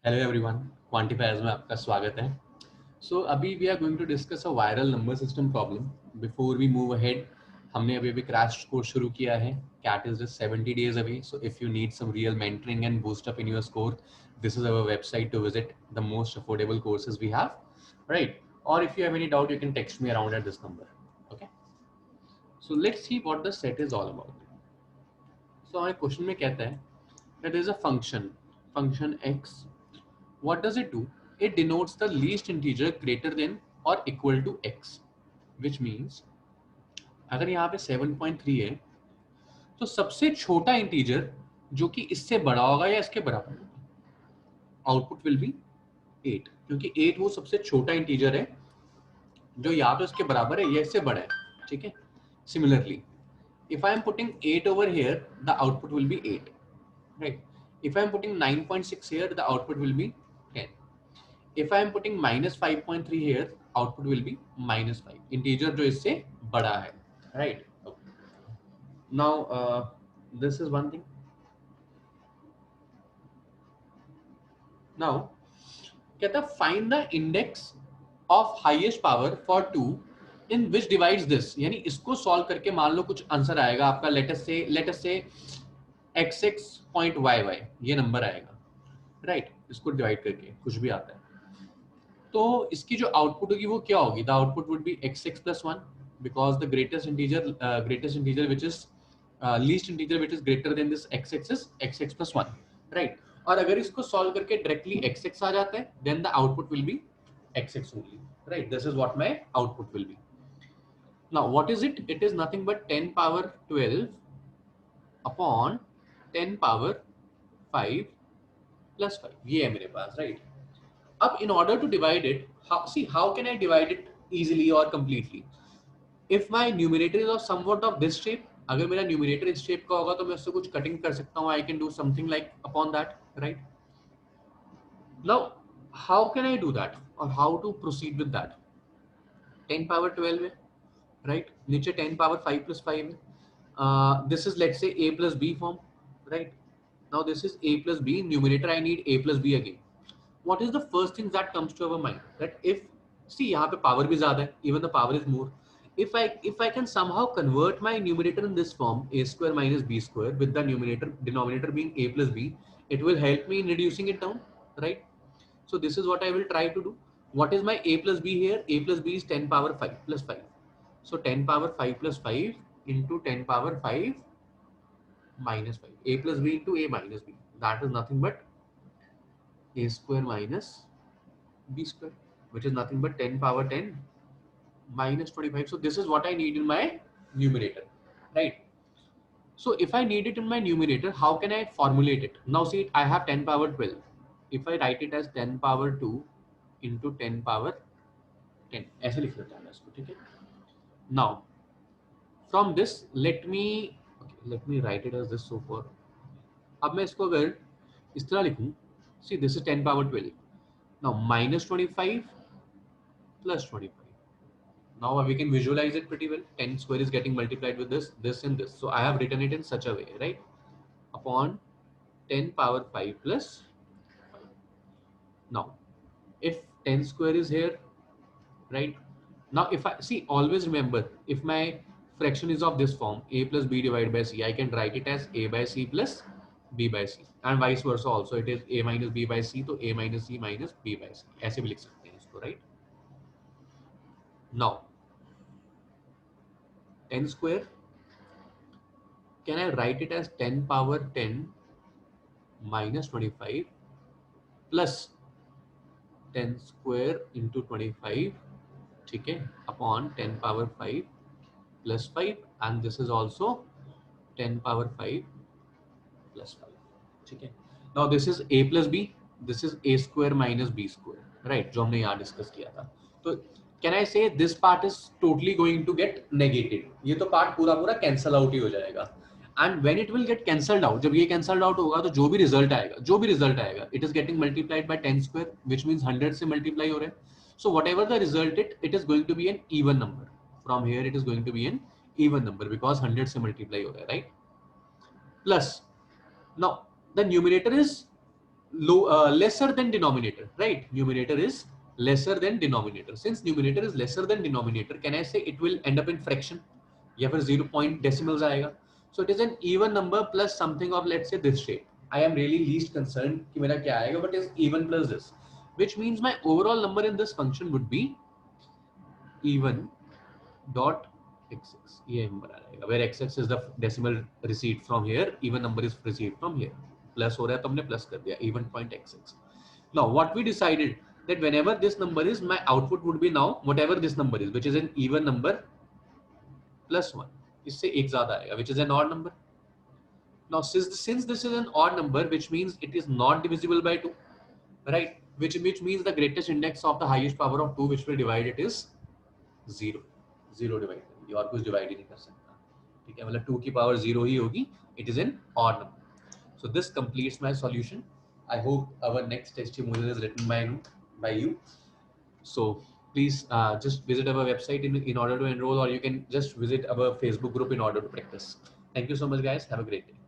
Hello everyone, quantifiers में आपका स्वागत है। सो अभी we are going to discuss a viral number system problem. Before we move ahead, हमने अभी क्रैश कोर्स शुरू किया है। CAT is just 70 days away, so if you need some real mentoring and boost up in your score, this is our website to visit. The most affordable courses we have, right? और if you have any doubt you can text me around at this number. Okay, so let's see what the set is all about. So हमारे question में कहता है that there is a function x. What does it do? It denotes the least integer greater than or equal to x, which means अगर यहाँ पे 7.3 है तो सबसे छोटा इंटीजर जो कि इससे बड़ा होगा या इसके बराबर होगा, आउटपुट विल बी 8, क्योंकि 8 वो सबसे छोटा इंटीजर है जो या तो इसके बराबर है या इससे बड़ा है। ठीक है, similarly if I am putting 8 over here, the output will be 8, right? If I am putting 9.6 here, the output will be 10. If I am putting minus 5.3 here, output will be minus 5. Integer जो इससे बड़ा है, right? Okay. Now this is one thing. Now कहता find the index of highest power for 2 in which divides this, यानी इसको solve करके मान लो कुछ आंसर आएगा आपका, let us say xx.yy ये नंबर आएगा, राइट? इसको डिवाइड करके कुछ भी आता है तो इसकी जो आउटपुट होगी वो क्या होगी? The output would be xx plus 1, because the greatest integer which is least integer which is greater than this xx is xx plus 1, right? और अगर इसको सॉल्व करके डायरेक्टली xx आ जाता है then the output will be xx only, right? This is what my output will be. Now what is it? It is nothing but 10 power 12 upon 10 power 5 plus 5, ये है मेरे पास, right? अब in order to divide it, how can I divide it easily or completely? If my numerator is of somewhat of this shape, अगर मेरा numerator इस shape का होगा तो मैं उससे कुछ cutting कर सकता हूँ, I can do something like upon that, right? Now how can I do that or how to proceed with that? 10 power 12 है, right? नीचे 10 power 5 plus 5 है. This is, let's say, a plus b form, right? Now this is a plus b. In numerator I need a plus b again. What is the first thing that comes to our mind? That if, see, यहाँ पे power भी ज़्यादा है, even the power is more. If I can somehow convert my numerator in this form, a square minus b square, with the denominator being a plus b, it will help me in reducing it down, right? So this is what I will try to do. What is my a plus b here? A plus b is 10 power 5 plus 5. So 10 power 5 plus 5 into 10 power 5 minus 5. A plus b into a minus b. That is nothing but a square minus b square, which is nothing but 10 power 10 minus 25. So this is what I need in my numerator, right? So if I need it in my numerator, how can I formulate it? Now see, I have 10 power 12. If I write it as 10 power 2 into 10 power 10, ऐसे लिख लेता हूँ मैं इसको, ठीक है? Now from this, let me write it as this so far. अब मैं इसको अगर इस तरह लिखूं, see this is 10 power 12. Now minus 25 plus 25. Now we can visualize it pretty well. 10 square is getting multiplied with this and this. So I have written it in such a way, right? Upon 10 power 5 plus 5. Now, if 10 square is here, right? Now if I see, always remember, if my fraction is of this form, a plus b divided by c, I can write it as a by c plus b by c, and vice versa also. It is a minus b by c, so a minus c minus b by c, ऐसे भी लिख सकते हैं इसको, right? Now 10 square, can I write it as 10 power 10 minus 25 plus 10 square into 25, ठीक है, upon 10 power 5 plus 5, and this is also 10 power 5 plus 5, ठीक है. Now this is a plus b, this is a square minus b square, right? जो हमने यहाँ discuss किया था. तो can I say this part is totally going to get negated? ये तो पार्ट पूरा पूरा कैंसल आउट ही हो जाएगा. And when it will get cancelled out, जब ये cancelled out होगा तो जो भी result आएगा, it is getting multiplied by 10 square, which means 100 से multiply हो रहा है. So whatever the result it is going to be an even number. From here it is going to be an even number because 100 से multiply हो रहा है, right? Plus, now the numerator is lesser than denominator, right? Numerator is lesser than denominator. Since numerator is lesser than denominator, can I say it will end up in fraction? या फिर 0 point decimals आएगा. So it is an even number plus something of, let's say, this shape. I am really least concerned कि मेरा क्या आएगा, but is even plus this, which means my overall number in this function would be even dot xx. ये number आ जाएगा, where xx is the decimal received from here, even number is received from here. Plus हो रहा है तो हमने plus कर दिया, even point xx. Now what we decided that whenever this number is, my output would be now whatever this number is, which is an even number plus 1. इससे एक ज़्यादा आएगा, which is an odd number. Now since this is an odd number, which means it is not divisible by 2, right? Which means the greatest index of the highest power of 2 which will divide it is 0. 0 divide करेगी और कुछ divide ही नहीं कर सकता. ठीक है, मतलब 2 की power 0 ही होगी. It is an odd number. So this completes my solution. I hope our next testimonial is written by you. So please just visit our website in order to enroll, or you can just visit our Facebook group in order to practice. Thank you so much, guys. Have a great day.